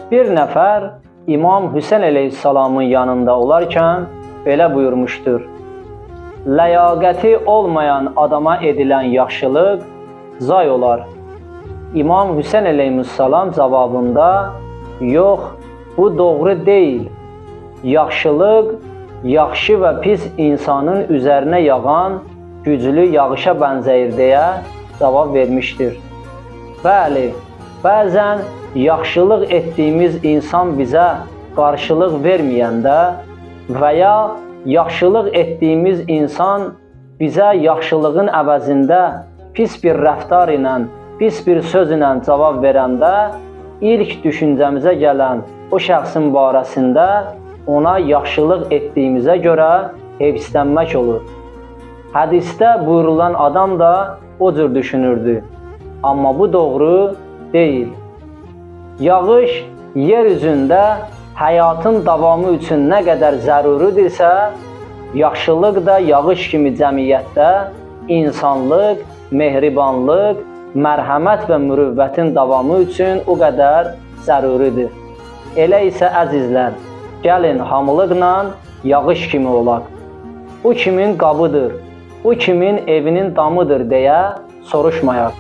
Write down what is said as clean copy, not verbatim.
Bir nəfər İmam Hüseyn əleyhissalamın yanında olarkən belə buyurmuşdur: Ləyaqəti olmayan adama edilən yaxşılıq zay olar. İmam Hüseyn əleyhissalam cavabında: yox, bu doğru deyil. Yaxşılıq, yaxşı və pis insanın üzərinə yağan güclü yağışa bənzəyir deyə cavab vermişdir. Bəli, bəzən yaxşılıq etdiyimiz insan bizə qarşılıq verməyəndə və ya yaxşılıq etdiyimiz insan bizə yaxşılığın əvəzində pis bir rəftar ilə, pis bir söz ilə cavab verəndə ilk düşüncəmizə gələn o şəxsin barəsində ona yaxşılıq etdiyimizə görə heyfslənmək olur. Hədisdə buyurulan adam da o cür düşünürdü. Amma bu doğru deyil. Yağış yer üzündə həyatın davamı üçün nə qədər zəruridirsə, yaxşılıq da yağış kimi cəmiyyətdə insanlıq, mehribanlıq, mərhəmət və mürüvvətin davamı üçün o qədər zəruridir. Elə isə əzizlər, gəlin hamılıqla yağış kimi olaq. Bu kimin qabıdır, bu kimin evinin damıdır deyə soruşmayaq.